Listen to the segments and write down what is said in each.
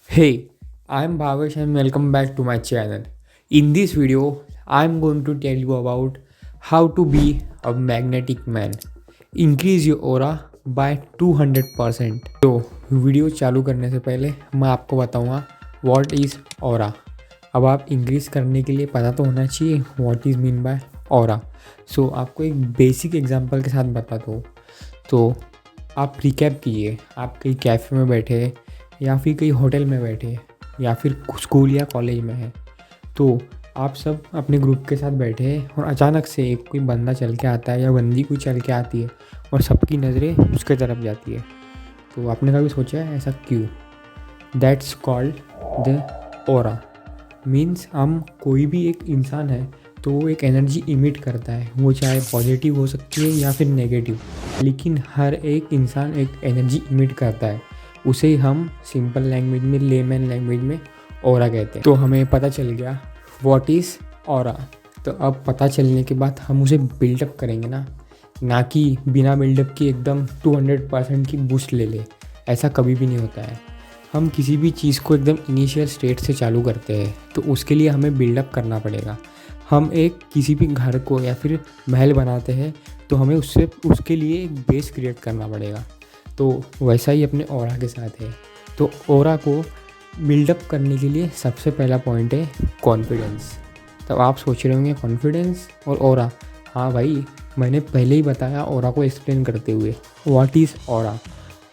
Hey, I'm Bhavesh and welcome back to my channel. In this video, I'm going to tell you about how to be a magnetic man. Increase your aura by 200%. तो video चालू करने से पहले मैं आपको बताऊंगा what is aura. अब आप इंक्रीज करने के लिए पता तो होना चाहिए what is mean by aura. So आपको एक बेसिक एग्जांपल के साथ बताता हूँ. तो आप रिकैप कीजिए, आप कहीं कैफ़े में बैठे या फिर कहीं होटल में बैठे या फिर स्कूल या कॉलेज में हैं. तो आप सब अपने ग्रुप के साथ बैठे हैं और अचानक से एक कोई बंदा चल के आता है या बंदी कोई चल के आती है और सबकी नज़रें उसके तरफ जाती है. तो आपने कभी सोचा है ऐसा क्यों? That's called the aura. Means हम कोई भी एक इंसान है तो वो एक एनर्जी इमिट करता है, वो चाहे पॉजिटिव हो सकती है या फिर नेगेटिव, लेकिन हर एक इंसान एक एनर्जी इमिट करता है. उसे हम सिंपल लैंग्वेज में, लेमैन लैंग्वेज में ऑरा कहते हैं. तो हमें पता चल गया व्हाट इज़ ऑरा. तो अब पता चलने के बाद हम उसे बिल्डअप करेंगे ना कि बिना बिल्डअप की एकदम 200% की बूस्ट ले ले. ऐसा कभी भी नहीं होता है. हम किसी भी चीज़ को एकदम इनिशियल स्टेट से चालू करते हैं तो उसके लिए हमें बिल्डअप करना पड़ेगा. हम एक किसी भी घर को या फिर महल बनाते हैं तो हमें उसके लिए एक बेस क्रिएट करना पड़ेगा. तो वैसा ही अपने ऑरा के साथ है. तो ऑरा को बिल्डअप करने के लिए सबसे पहला पॉइंट है कॉन्फिडेंस. तो आप सोच रहे होंगे कॉन्फिडेंस और ऑरा. हाँ भाई, मैंने पहले ही बताया ऑरा को एक्सप्लेन करते हुए. What is aura?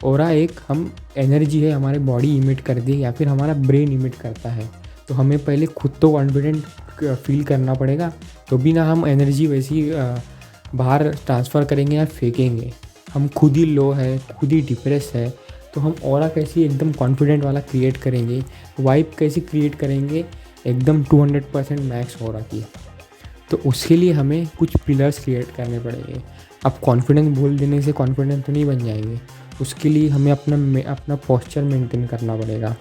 ऑरा एक हम एनर्जी है, हमारे बॉडी इमिट करती है या फिर हमारा ब्रेन इमिट करता है. तो हमें पहले खुद तो कॉन्फिडेंट फील करना पड़ेगा, तो भी ना हम एनर्जी वैसी बाहर ट्रांसफ़र करेंगे या फेंकेंगे. हम खुद ही लो है, खुद ही डिप्रेस है, तो हम ऑरा कैसी एकदम कॉन्फिडेंट वाला क्रिएट करेंगे, वाइब कैसी क्रिएट करेंगे एकदम 200% मैक्स ऑरा की. तो उसके लिए हमें कुछ पिलर्स क्रिएट करने पड़ेंगे. अब कॉन्फिडेंस बोल देने से कॉन्फिडेंट तो नहीं बन जाएंगे. उसके लिए हमें अपना पोस्चर मेंटेन करना पड़ेगा.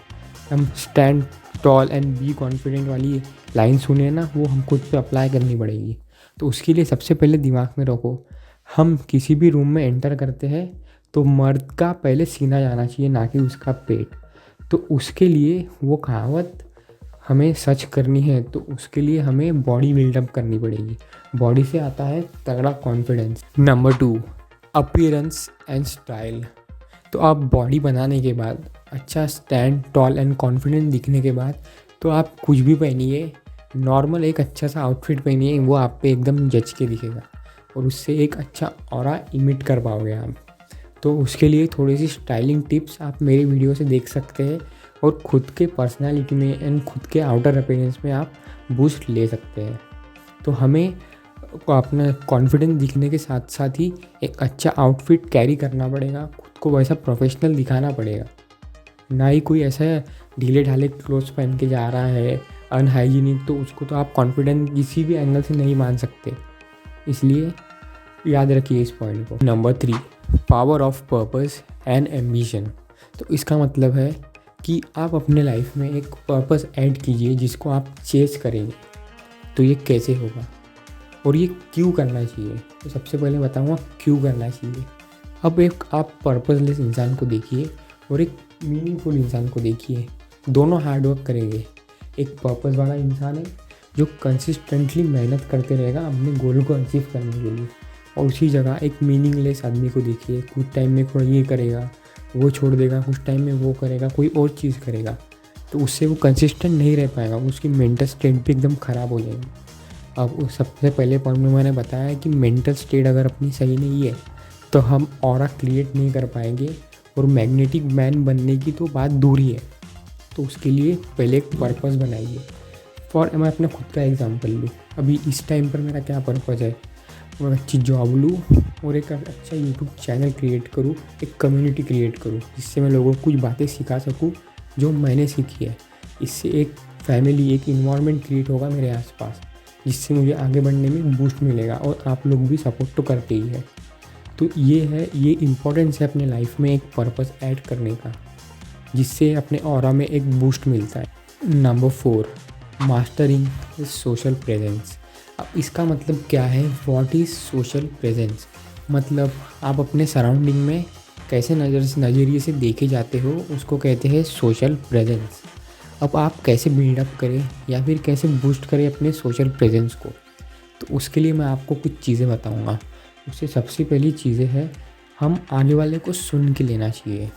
हम stand tall and be confident वाली लाइन सुने ना, वो हम खुद पे अप्लाई करनी पड़ेगी. तो उसके लिए सबसे पहले दिमाग में रखो, हम किसी भी रूम में एंटर करते हैं तो मर्द का पहले सीना जाना चाहिए, ना कि उसका पेट. तो उसके लिए वो कहावत हमें सच करनी है. तो उसके लिए हमें बॉडी बिल्डअप करनी पड़ेगी. बॉडी से आता है तगड़ा confidence. Number 2, appearance and style. तो आप बॉडी बनाने के बाद, अच्छा स्टैंड टॉल एंड कॉन्फिडेंट दिखने के बाद, तो आप कुछ भी पहनिए, नॉर्मल एक अच्छा सा आउटफिट पहनिए, वो आप पे एकदम जच के दिखेगा और उससे एक अच्छा ऑरा इमिट कर पाओगे आप. तो उसके लिए थोड़ी सी स्टाइलिंग टिप्स आप मेरी वीडियो से देख सकते हैं और खुद के पर्सनालिटी में एंड खुद के आउटर अपीयरेंस में आप बूस्ट ले सकते हैं. तो हमें अपना कॉन्फिडेंस दिखने के साथ साथ ही एक अच्छा आउटफिट कैरी करना पड़ेगा, खुद को वैसा प्रोफेशनल दिखाना पड़ेगा. ना ही कोई ऐसा ढीले ढाले क्लोथ्स पहन के जा रहा है अनहाइजीनिक, तो उसको तो आप कॉन्फिडेंट किसी भी एंगल से नहीं मान सकते. इसलिए याद रखिए इस पॉइंट को. Number 3, power of purpose and ambition. तो इसका मतलब है कि आप अपने लाइफ में एक पर्पस ऐड कीजिए जिसको आप चेस करेंगे. तो ये कैसे होगा और ये क्यों करना चाहिए? तो सबसे पहले बताऊंगा क्यों करना चाहिए. अब एक आप पर्पसलेस इंसान को देखिए और एक मीनिंगफुल इंसान को देखिए. दोनों हार्डवर्क करेंगे. एक पर्पस वाला इंसान है जो कंसिस्टेंटली मेहनत करते रहेगा अपने गोल को अचीव करने के लिए, और उसी जगह एक मीनिंगलेस आदमी को देखिए. कुछ टाइम में थोड़ा ये करेगा, वो छोड़ देगा, कुछ टाइम में वो करेगा, कोई और चीज़ करेगा. तो उससे वो कंसिस्टेंट नहीं रह पाएगा, उसकी मेंटल स्टेट भी एकदम ख़राब हो जाएगी. अब उस सबसे पहले पॉइंट में मैंने बताया कि मेंटल स्टेट अगर अपनी सही नहीं है तो हम ऑरा क्रिएट नहीं कर पाएंगे, और मैग्नेटिक मैन बनने की तो बात दूर ही है. तो उसके लिए पहले एक पर्पस बनाइए. मैं अपने खुद का एग्जांपल लूँ. अभी इस टाइम पर मेरा क्या पर्पस है? मैं अच्छी जॉब लूँ और एक अच्छा यूट्यूब चैनल क्रिएट करूँ, एक कम्युनिटी क्रिएट करूँ जिससे मैं लोगों को कुछ बातें सिखा सकूँ जो मैंने सीखी है. इससे एक फैमिली, एक इन्वायरमेंट क्रिएट होगा मेरे आसपास, जिससे मुझे आगे बढ़ने में बूस्ट मिलेगा, और आप लोग भी सपोर्ट तो करते ही है. तो ये इम्पोर्टेंस है अपने लाइफ में एक पर्पस ऐड करने का, जिससे अपने ऑरा में एक बूस्ट मिलता है. Number 4, mastering social presence. अब इसका मतलब क्या है? What is social presence? मतलब आप अपने सराउंडिंग में कैसे नज़रिए से देखे जाते हो उसको कहते हैं सोशल प्रेजेंस। अब आप कैसे बिल्डअप करें या फिर कैसे बूस्ट करें अपने सोशल प्रेजेंस को, तो उसके लिए मैं आपको कुछ चीज़ें बताऊंगा। उससे सबसे पहली चीज़ें है, हम आगे वाले को सुन के लेना चाहिए।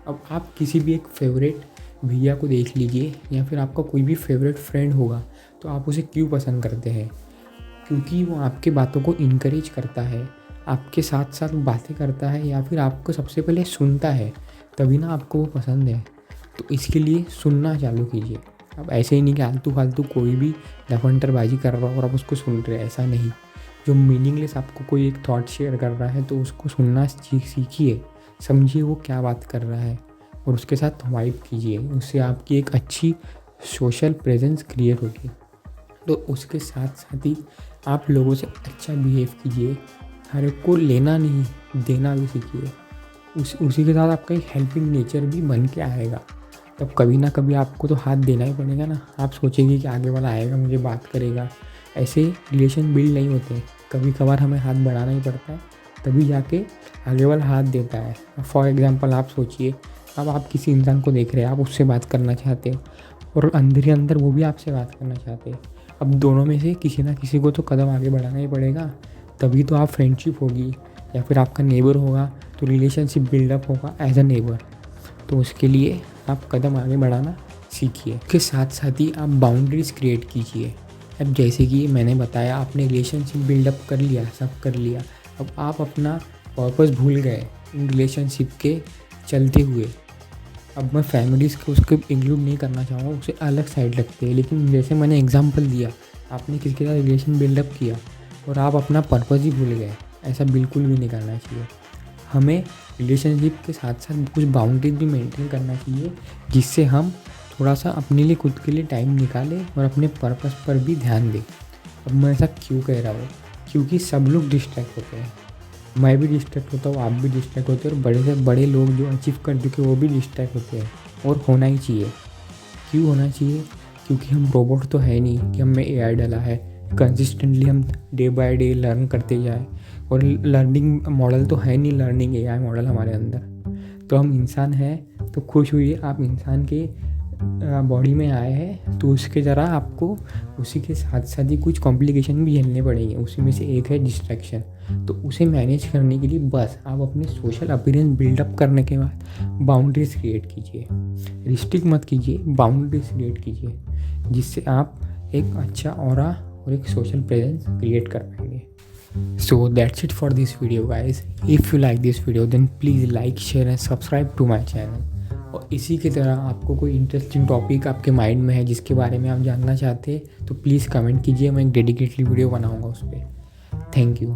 अब आप किसी भी एक फेवरेट भैया को देख लीजिए या फिर आपका कोई भी फेवरेट फ्रेंड होगा, तो आप उसे क्यों पसंद करते हैं? क्योंकि वो आपके बातों को इनकरेज करता है, आपके साथ साथ बातें करता है या फिर आपको सबसे पहले सुनता है, तभी ना आपको वो पसंद है। तो इसके लिए सुनना चालू कीजिए। अब ऐसे ही नहीं कि आलतू फालतू कोई भी लफंडरबाजी कर रहा हो और आप उसको सुन रहे हैं, ऐसा नहीं। जो मीनिंगलेस आपको कोई एक थॉट शेयर कर रहा है तो उसको सुनना सीखिए, समझिए वो क्या बात कर रहा है और उसके साथ वाइब कीजिए। उससे आपकी एक अच्छी सोशल प्रेजेंस क्रिएट होगी। तो उसके साथ साथ ही आप लोगों से अच्छा बिहेव कीजिए। हर एक को लेना नहीं देना भी सीखिए। उसी के साथ आपका एक हेल्पिंग नेचर भी बन के आएगा। तब कभी ना कभी आपको तो हाथ देना ही पड़ेगा ना। आप सोचेंगे कि आगे वाला आएगा मुझे बात करेगा, ऐसे रिलेशन बिल्ड नहीं होते। कभी कभार हमें हाथ बढ़ाना ही पड़ता है, तभी जाके आगे वाला हाथ देता है। फॉर एग्ज़ाम्पल आप सोचिए, अब आप किसी इंसान को देख रहे हैं, आप उससे बात करना चाहते हैं और अंदर ही अंदर वो भी आपसे बात करना चाहते हैं। अब दोनों में से किसी ना किसी को तो कदम आगे बढ़ाना ही पड़ेगा, तभी तो आप फ्रेंडशिप होगी या फिर आपका नेबर होगा तो रिलेशनशिप बिल्डअप होगा एज अ नेबर। तो उसके लिए आप कदम आगे बढ़ाना सीखिए। उसके साथ साथ ही आप बाउंड्रीज क्रिएट कीजिए। अब जैसे कि मैंने बताया, आपने रिलेशनशिप बिल्डअप कर लिया, सब कर लिया, अब आप अपना पर्पस भूल गए इन रिलेशनशिप के चलते हुए। अब मैं फैमिलीज़ को उसको इंक्लूड नहीं करना चाहूँगा, उसे अलग साइड रखते हैं। लेकिन जैसे मैंने एग्जांपल दिया, आपने किसी के साथ रिलेशन बिल्डअप किया और आप अपना पर्पस ही भूल गए, ऐसा बिल्कुल भी नहीं करना चाहिए। हमें रिलेशनशिप के साथ साथ कुछ बाउंड्रीज भी मेंटेन करना चाहिए, जिससे हम थोड़ा सा अपने लिए खुद के लिए टाइम निकालें और अपने पर्पस पर भी ध्यान दें। अब मैं ऐसा क्यों कह रहा हूँ? क्योंकि सब लोग डिस्ट्रैक्ट होते हैं। मैं भी डिस्ट्रैक्ट होता हूँ, आप भी डिस्ट्रैक्ट होते हैं और बड़े से बड़े लोग जो अचीव कर चुके वो भी डिस्ट्रैक्ट होते हैं। और होना ही चाहिए। क्यों होना चाहिए? क्योंकि हम रोबोट तो है नहीं कि हमें एआई डला है, कंसिस्टेंटली हम डे बाय डे लर्न करते जाए। और लर्निंग मॉडल तो है नहीं, लर्निंग एआई मॉडल हमारे अंदर। तो हम इंसान हैं, तो खुश हुई आप इंसान के बॉडी में आए हैं, तो उसके ज़रा आपको उसी के साथ साथ ही कुछ कॉम्प्लिकेशन भी झेलने पड़ेंगे। उसी में से एक है डिस्ट्रैक्शन। तो उसे मैनेज करने के लिए बस आप अपने सोशल अपीयरेंस बिल्डअप करने के बाद बाउंड्रीज क्रिएट कीजिए। रिस्ट्रिक्ट मत कीजिए, बाउंड्रीज क्रिएट कीजिए, जिससे आप एक अच्छा ऑरा और एक सोशल प्रेजेंस क्रिएट कर पाएंगे। So that's it for this video guys. If you like this video then please like, share and subscribe to my channel. और इसी की तरह आपको कोई इंटरेस्टिंग टॉपिक आपके माइंड में है जिसके बारे में आप जानना चाहते हैं तो प्लीज़ कमेंट कीजिए, मैं एक डेडिकेटली वीडियो बनाऊंगा उस पर। Thank you.